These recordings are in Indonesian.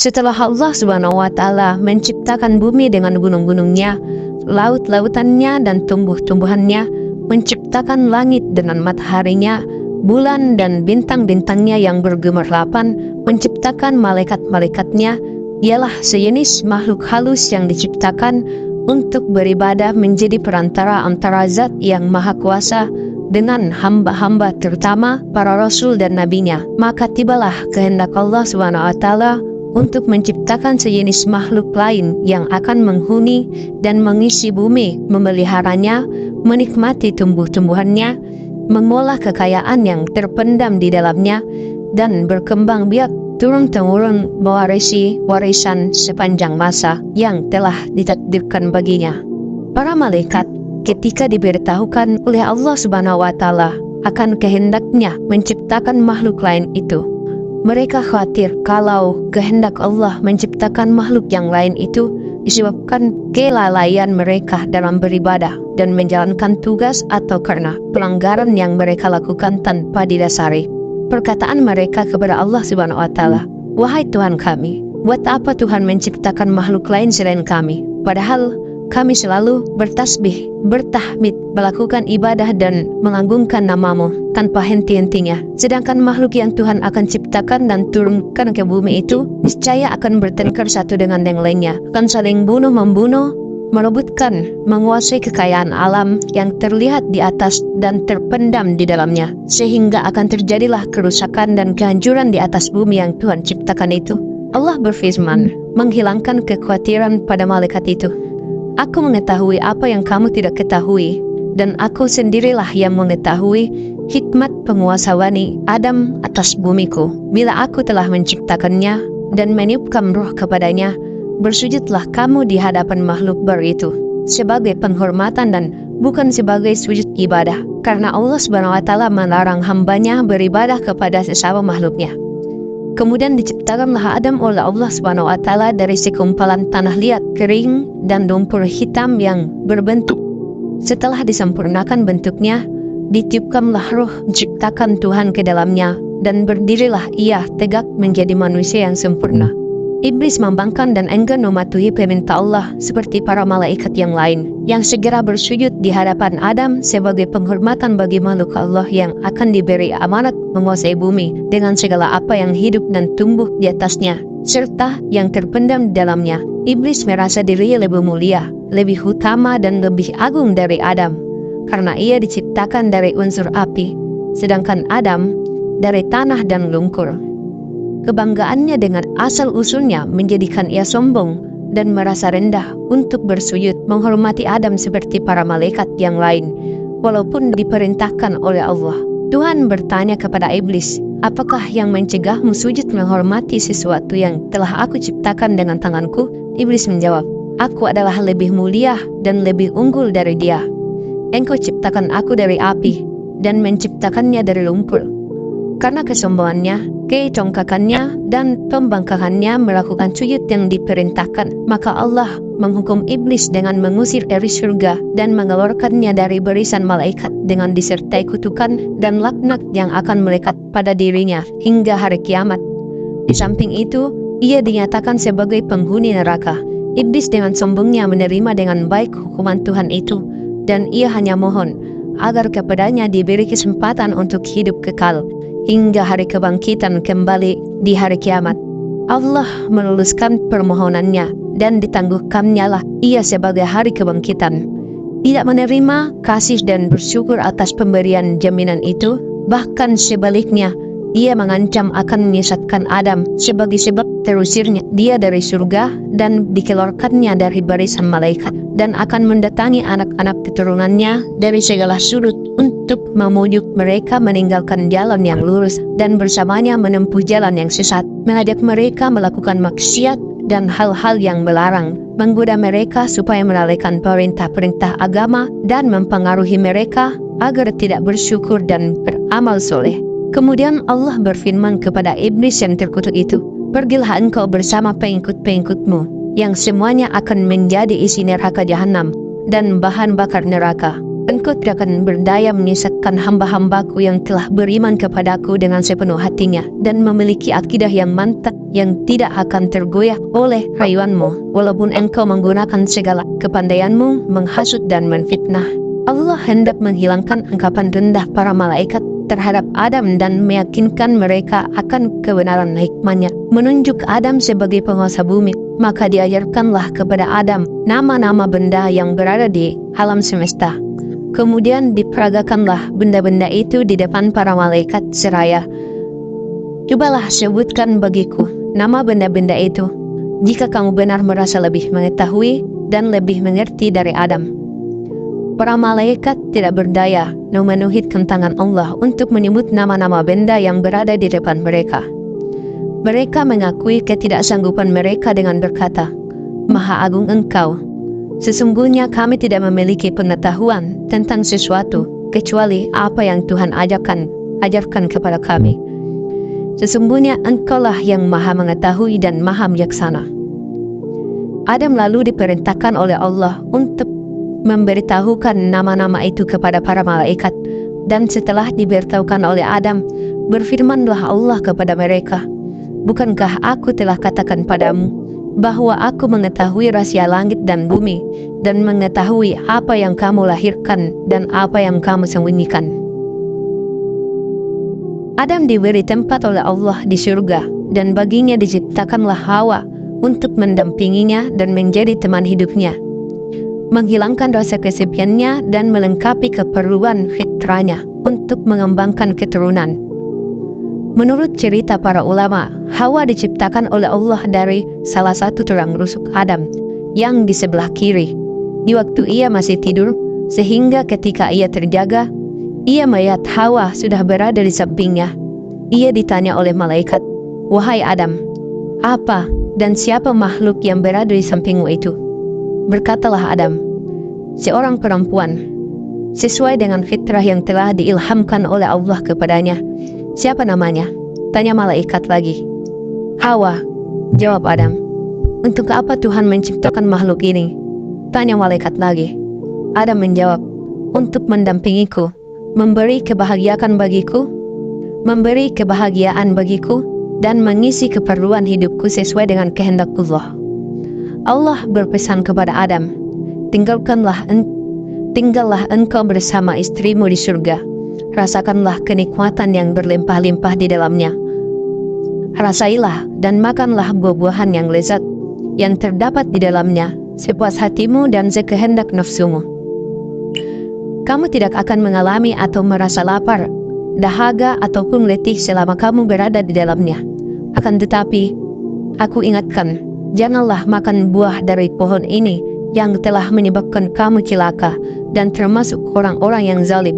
Setelah Allah Subhanahu wa Ta'ala menciptakan bumi dengan gunung-gunungnya, laut-lautannya dan tumbuh-tumbuhannya, menciptakan langit dengan mataharinya, bulan dan bintang-bintangnya yang bergemerlapan, menciptakan malaikat-malaikatnya, ialah sejenis makhluk halus yang diciptakan untuk beribadah menjadi perantara antara Zat yang Maha Kuasa dengan hamba-hamba, terutama para rasul dan nabinya. Maka tibalah kehendak Allah Subhanahu wa Ta'ala untuk menciptakan sejenis makhluk lain yang akan menghuni dan mengisi bumi, memeliharanya, menikmati tumbuh-tumbuhannya, mengolah kekayaan yang terpendam di dalamnya, dan berkembang biak turun-temurun mewarisi warisan sepanjang masa yang telah ditakdirkan baginya. Para malaikat ketika diberitahukan oleh Allah Subhanahu wa Ta'ala akan kehendaknya menciptakan makhluk lain itu, mereka khawatir kalau kehendak Allah menciptakan makhluk yang lain itu disebabkan kelalaian mereka dalam beribadah dan menjalankan tugas atau karena pelanggaran yang mereka lakukan tanpa didasari. Perkataan mereka kepada Allah Subhanahu wa Ta'ala, "Wahai Tuhan kami, buat apa Tuhan menciptakan makhluk lain selain kami? Padahal kami selalu bertasbih, bertahmid, melakukan ibadah dan mengagungkan nama-Mu tanpa henti-hentinya. Sedangkan makhluk yang Tuhan akan ciptakan dan turunkan ke bumi itu niscaya akan bertengkar satu dengan yang lainnya, akan saling bunuh-membunuh, merebutkan, menguasai kekayaan alam yang terlihat di atas dan terpendam di dalamnya, sehingga akan terjadilah kerusakan dan kehancuran di atas bumi yang Tuhan ciptakan itu." Allah berfirman, menghilangkan kekhawatiran pada malaikat itu, "Aku mengetahui apa yang kamu tidak ketahui, dan aku sendirilah yang mengetahui hikmat penguasaan Adam atas bumiku. Bila aku telah menciptakannya dan meniupkan roh kepadanya, bersujudlah kamu di hadapan makhluk baru itu sebagai penghormatan dan bukan sebagai sujud ibadah, karena Allah Subhanahu wa Ta'ala melarang hambanya beribadah kepada sesama makhluknya." Kemudian diciptakanlah Adam oleh Allah Subhanahu wa Ta'ala dari sekumpalan tanah liat, kering, dan lumpur hitam yang berbentuk. Setelah disempurnakan bentuknya, ditiupkanlah roh diciptakan Tuhan ke dalamnya, dan berdirilah ia tegak menjadi manusia yang sempurna. Iblis membangkang dan enggan mematuhi perintah Allah seperti para malaikat yang lain, yang segera bersujud di hadapan Adam sebagai penghormatan bagi makhluk Allah yang akan diberi amanat menguasai bumi dengan segala apa yang hidup dan tumbuh di atasnya, serta yang terpendam di dalamnya. Iblis merasa dirinya lebih mulia, lebih utama dan lebih agung dari Adam, karena ia diciptakan dari unsur api, sedangkan Adam dari tanah dan lumpur. Kebanggaannya dengan asal-usulnya menjadikan ia sombong dan merasa rendah untuk bersujud menghormati Adam seperti para malaikat yang lain, walaupun diperintahkan oleh Allah. Tuhan bertanya kepada iblis, "Apakah yang mencegahmu sujud menghormati sesuatu yang telah aku ciptakan dengan tanganku?" Iblis menjawab, "Aku adalah lebih mulia dan lebih unggul dari dia. Engkau ciptakan aku dari api dan menciptakannya dari lumpur." Karena kesombongannya, kecongkakannya, dan pembangkangannya melakukan sujud yang diperintahkan, maka Allah menghukum iblis dengan mengusir dari surga dan mengeluarkannya dari barisan malaikat dengan disertai kutukan dan laknat yang akan melekat pada dirinya hingga hari kiamat. Di samping itu, ia dinyatakan sebagai penghuni neraka. Iblis dengan sombongnya menerima dengan baik hukuman Tuhan itu, dan ia hanya mohon agar kepadanya diberi kesempatan untuk hidup kekal hingga hari kebangkitan kembali di hari kiamat. Allah meluluskan permohonannya dan ditangguhkannya lah ia sebagai hari kebangkitan. Tidak menerima kasih dan bersyukur atas pemberian jaminan itu, bahkan sebaliknya, ia mengancam akan menyesatkan Adam sebagai sebab terusirnya dia dari surga dan dikeluarkannya dari barisan malaikat, dan akan mendatangi anak-anak keturunannya dari segala sudut untuk memujuk mereka meninggalkan jalan yang lurus dan bersamanya menempuh jalan yang sesat, mengajak mereka melakukan maksiat dan hal-hal yang melarang, menggoda mereka supaya melalaikan perintah-perintah agama, dan mempengaruhi mereka agar tidak bersyukur dan beramal soleh. Kemudian Allah berfirman kepada iblis yang terkutuk itu, "Pergilah engkau bersama pengikut-pengikutmu, yang semuanya akan menjadi isi neraka jahanam dan bahan bakar neraka. Engkau tidak akan berdaya menyesatkan hamba-hambaku yang telah beriman kepadaku dengan sepenuh hatinya dan memiliki akidah yang mantap yang tidak akan tergoyah oleh rayuanmu, walaupun engkau menggunakan segala kepandaianmu menghasut dan menfitnah. Allah hendak menghilangkan angkapan rendah para malaikat terhadap Adam dan meyakinkan mereka akan kebenaran hikmahnya, menunjuk Adam sebagai penguasa bumi. Maka diajarkanlah kepada Adam nama-nama benda yang berada di alam semesta. Kemudian diperagakanlah benda-benda itu di depan para malaikat seraya, "Cobalah sebutkan bagiku nama benda-benda itu, jika kamu benar merasa lebih mengetahui dan lebih mengerti dari Adam." Para malaikat tidak berdaya memenuhi tangan Allah untuk menyebut nama-nama benda yang berada di depan mereka. Mereka mengakui ketidaksanggupan mereka dengan berkata, "Maha Agung Engkau. Sesungguhnya kami tidak memiliki pengetahuan tentang sesuatu kecuali apa yang Tuhan ajarkan kepada kami. Sesungguhnya Engkaulah yang Maha Mengetahui dan Maha Bijaksana." Adam lalu diperintahkan oleh Allah untuk memberitahukan nama-nama itu kepada para malaikat, dan setelah diberitahukan oleh Adam, berfirmanlah Allah kepada mereka, "Bukankah aku telah katakan padamu bahwa aku mengetahui rahasia langit dan bumi, dan mengetahui apa yang kamu lahirkan dan apa yang kamu sembunyikan?" Adam diberi tempat oleh Allah di surga, dan baginya diciptakanlah Hawa untuk mendampinginya dan menjadi teman hidupnya, menghilangkan rasa kesepiannya dan melengkapi keperluan fitrahnya untuk mengembangkan keturunan. Menurut cerita para ulama, Hawa diciptakan oleh Allah dari salah satu tulang rusuk Adam yang di sebelah kiri, di waktu ia masih tidur, sehingga ketika ia terjaga, ia melihat Hawa sudah berada di sampingnya. Ia ditanya oleh malaikat, "Wahai Adam, apa dan siapa makhluk yang berada di sampingmu itu?" Berkatalah Adam, "Seorang perempuan, sesuai dengan fitrah yang telah diilhamkan oleh Allah kepadanya." "Siapa namanya?" tanya malaikat lagi. "Hawa," jawab Adam. "Untuk apa Tuhan menciptakan makhluk ini?" tanya malaikat lagi. Adam menjawab, "Untuk mendampingiku, memberi kebahagiaan bagiku, dan mengisi keperluan hidupku sesuai dengan kehendak Allah." Allah berpesan kepada Adam, Tinggallah engkau bersama istrimu di surga. Rasakanlah kenikmatan yang berlimpah-limpah di dalamnya. Rasailah dan makanlah buah-buahan yang lezat yang terdapat di dalamnya, sepuas hatimu dan sekehendak nafsumu. Kamu tidak akan mengalami atau merasa lapar, dahaga ataupun letih selama kamu berada di dalamnya. Akan tetapi, aku ingatkan, janganlah makan buah dari pohon ini yang telah menyebabkan kamu celaka dan termasuk orang-orang yang zalim.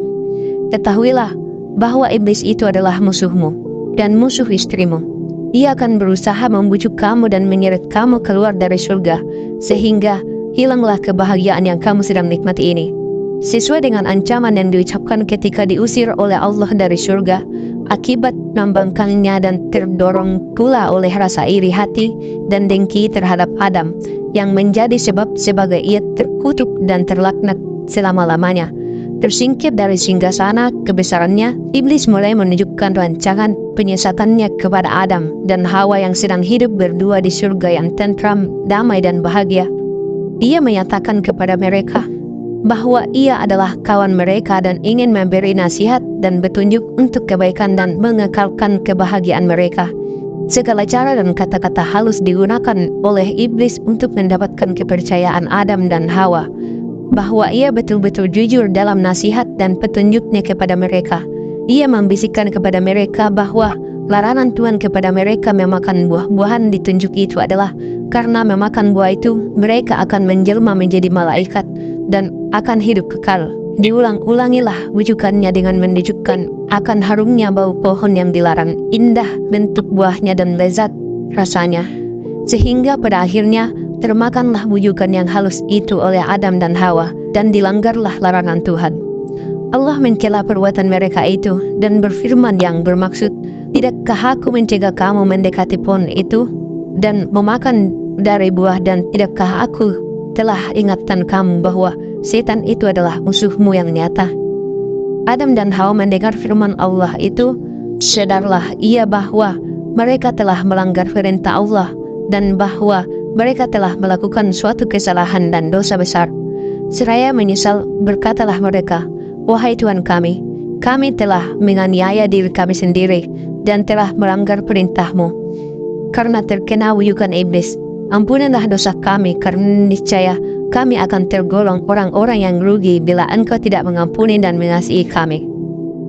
Ketahuilah bahwa iblis itu adalah musuhmu dan musuh istrimu. Ia akan berusaha membujuk kamu dan menyeret kamu keluar dari surga, sehingga hilanglah kebahagiaan yang kamu sedang nikmati ini. Sesuai dengan ancaman yang diucapkan ketika diusir oleh Allah dari surga, akibat membangkangnya dan terdorong pula oleh rasa iri hati dan dengki terhadap Adam, yang menjadi sebab sebagai ia terkutuk dan terlaknat selama-lamanya. Tersingkir dari singgasana kebesarannya, iblis mulai menunjukkan rancangan penyesatannya kepada Adam dan Hawa yang sedang hidup berdua di surga yang tentram, damai dan bahagia. Ia menyatakan kepada mereka bahwa ia adalah kawan mereka dan ingin memberi nasihat dan petunjuk untuk kebaikan dan mengekalkan kebahagiaan mereka. Segala cara dan kata-kata halus digunakan oleh iblis untuk mendapatkan kepercayaan Adam dan Hawa bahwa ia betul-betul jujur dalam nasihat dan petunjuknya kepada mereka. Ia membisikkan kepada mereka bahwa larangan Tuhan kepada mereka memakan buah-buahan ditunjuk itu adalah karena memakan buah itu mereka akan menjelma menjadi malaikat dan akan hidup kekal. Diulang-ulangilah wujukannya dengan menunjukkan akan harumnya bau pohon yang dilarang, indah bentuk buahnya dan lezat rasanya, sehingga pada akhirnya termakanlah wujukan yang halus itu oleh Adam dan Hawa, dan dilanggarlah larangan Tuhan. Allah mencela perbuatan mereka itu dan berfirman yang bermaksud, "Tidakkah aku mencegah kamu mendekati pohon itu dan memakan dari buah, dan tidakkah aku telah ingatkan kamu bahwa setan itu adalah musuhmu yang nyata. Adam dan Hawa mendengar firman Allah itu, sadarlah ia bahwa mereka telah melanggar perintah Allah dan bahwa mereka telah melakukan suatu kesalahan dan dosa besar. Seraya menyesal, berkatalah mereka, wahai Tuhan kami telah menganiaya diri kami sendiri dan telah melanggar perintah-Mu. Karena terkena wuyukan iblis, ampunilah dosa kami, karena niscaya kami akan tergolong orang-orang yang rugi bila Engkau tidak mengampuni dan mengasihi kami.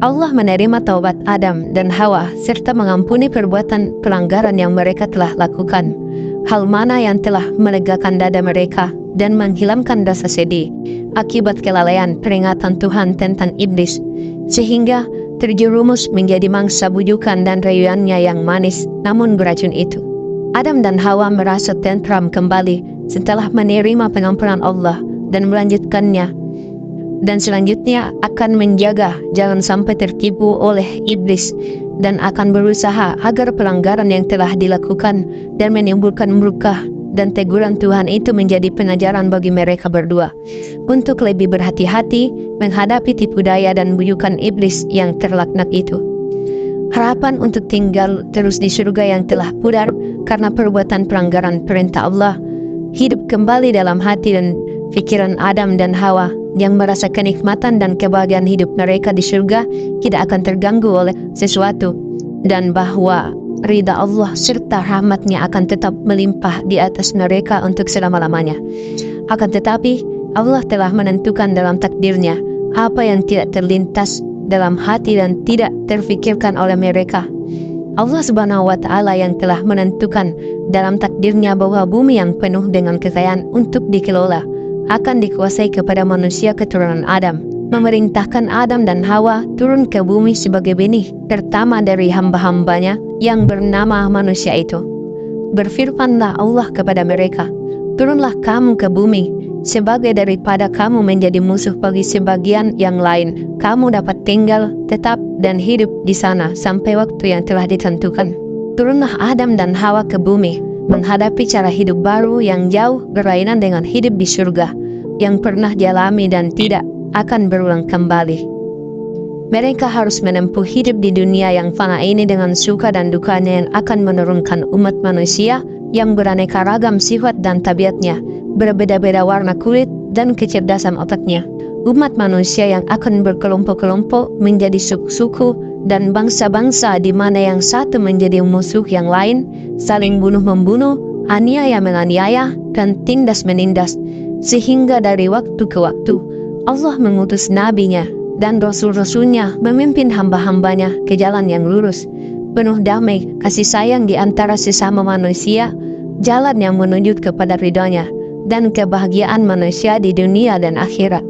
Allah menerima taubat Adam dan Hawa serta mengampuni perbuatan pelanggaran yang mereka telah lakukan. Hal mana yang telah melegakan dada mereka dan menghilangkan rasa sedih akibat kelalaian peringatan Tuhan tentang iblis, sehingga terjerumus menjadi mangsa bujukan dan rayuannya yang manis namun beracun itu. Adam dan Hawa merasa tentram kembali setelah menerima pengampunan Allah dan melanjutkannya, dan selanjutnya akan menjaga jangan sampai tertipu oleh iblis dan akan berusaha agar pelanggaran yang telah dilakukan dan menimbulkan murka dan teguran Tuhan itu menjadi pengajaran bagi mereka berdua untuk lebih berhati-hati menghadapi tipu daya dan bujukan iblis yang terlaknat itu. Harapan untuk tinggal terus di surga yang telah pudar karena perbuatan pelanggaran perintah Allah hidup kembali dalam hati dan pikiran Adam dan Hawa yang merasa kenikmatan dan kebahagiaan hidup mereka di surga tidak akan terganggu oleh sesuatu, dan bahwa ridha Allah serta rahmatnya akan tetap melimpah di atas mereka untuk selama-lamanya. Akan tetapi Allah telah menentukan dalam takdirnya apa yang tidak terlintas dalam hati dan tidak terfikirkan oleh mereka. Allah Subhanahu wa Ta'ala yang telah menentukan dalam takdirnya bahwa bumi yang penuh dengan kekayaan untuk dikelola akan dikuasai kepada manusia keturunan Adam, memerintahkan Adam dan Hawa turun ke bumi sebagai benih pertama dari hamba-hambanya yang bernama manusia itu. Berfirmanlah Allah kepada mereka, turunlah kamu ke bumi, sebagai daripada kamu menjadi musuh bagi sebagian yang lain, kamu dapat tinggal, tetap, dan hidup di sana sampai waktu yang telah ditentukan. Turunlah Adam dan Hawa ke bumi, menghadapi cara hidup baru yang jauh berlainan dengan hidup di surga, yang pernah dialami dan tidak akan berulang kembali. Mereka harus menempuh hidup di dunia yang fana ini dengan suka dan dukanya yang akan menurunkan umat manusia yang beraneka ragam sifat dan tabiatnya, berbeda-beda warna kulit dan kecerdasan otaknya. Umat manusia yang akan berkelompok-kelompok menjadi suku-suku dan bangsa-bangsa di mana yang satu menjadi musuh yang lain, saling bunuh-membunuh, aniaya-menganiaya, dan tindas-menindas. Sehingga dari waktu ke waktu, Allah mengutus nabinya dan rasul-rasulnya memimpin hamba-hambanya ke jalan yang lurus, penuh damai, kasih sayang di antara sesama manusia, jalan yang menuju kepada ridhonya, dan kebahagiaan manusia di dunia dan akhirat.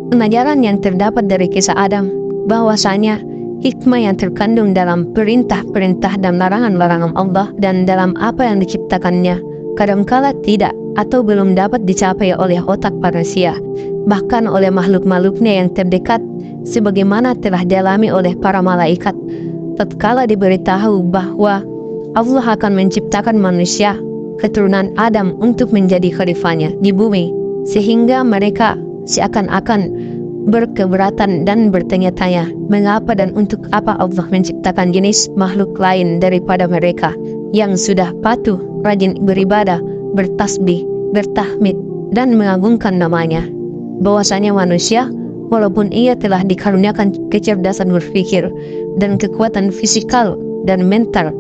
Pengajaran yang terdapat dari kisah Adam, bahwasanya hikmah yang terkandung dalam perintah-perintah dan larangan-larangan Allah dan dalam apa yang diciptakannya, kadangkala tidak atau belum dapat dicapai oleh otak manusia, bahkan oleh makhluk-makhluknya yang terdekat, sebagaimana telah dialami oleh para malaikat tatkala diberitahu bahwa Allah akan menciptakan manusia keturunan Adam untuk menjadi khalifahnya di bumi, sehingga mereka seakan-akan berkeberatan dan bertanya-tanya mengapa dan untuk apa Allah menciptakan jenis makhluk lain daripada mereka yang sudah patuh, rajin beribadah, bertasbih, bertahmid, dan mengagungkan namanya. Bahwasanya manusia, walaupun ia telah dikaruniakan kecerdasan berpikir dan kekuatan fisikal dan mental,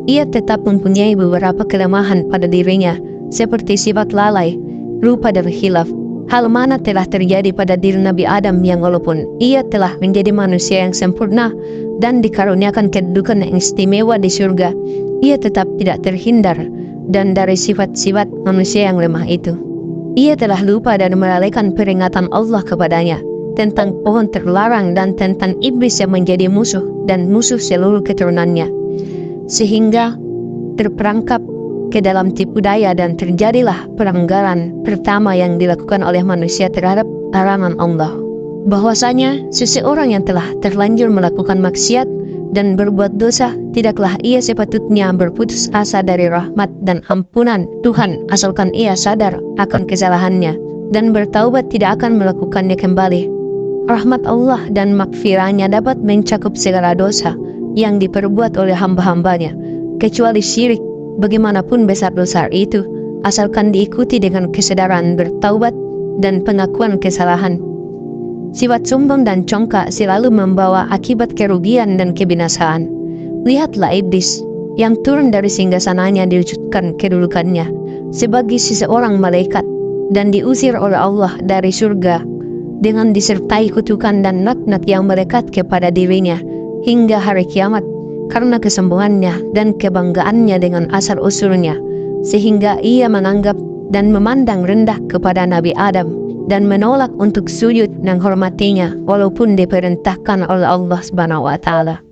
ia tetap mempunyai beberapa kelemahan pada dirinya, seperti sifat lalai, lupa dan khilaf. Hal mana telah terjadi pada diri Nabi Adam yang walaupun ia telah menjadi manusia yang sempurna dan dikaruniakan kedudukan yang istimewa di surga, ia tetap tidak terhindar dan dari sifat-sifat manusia yang lemah itu. Ia telah lupa dan melalaikan peringatan Allah kepadanya tentang pohon terlarang dan tentang iblis yang menjadi musuh dan musuh seluruh keturunannya, sehingga terperangkap ke dalam tipu daya dan terjadilah pelanggaran pertama yang dilakukan oleh manusia terhadap larangan Allah. Bahwasanya seseorang yang telah terlanjur melakukan maksiat dan berbuat dosa, tidaklah ia sepatutnya berputus asa dari rahmat dan ampunan Tuhan asalkan ia sadar akan kesalahannya dan bertaubat tidak akan melakukannya kembali. Rahmat Allah dan makfirahnya dapat mencakup segala dosa yang diperbuat oleh hamba-hambanya, kecuali syirik, bagaimanapun besar dosa itu, asalkan diikuti dengan kesadaran bertaubat dan pengakuan kesalahan. Sifat sombong dan congkak selalu membawa akibat kerugian dan kebinasaan. Lihatlah iblis yang turun dari singgasananya diwujudkan kedudukannya sebagai seseorang malaikat dan diusir oleh Allah dari surga dengan disertai kutukan dan laknat yang melekat kepada dirinya hingga hari kiamat karena kesombongannya dan kebanggaannya dengan asal-usulnya, sehingga ia menganggap dan memandang rendah kepada Nabi Adam dan menolak untuk sujud menghormatinya walaupun diperintahkan oleh Allah Subhanahu wa Ta'ala.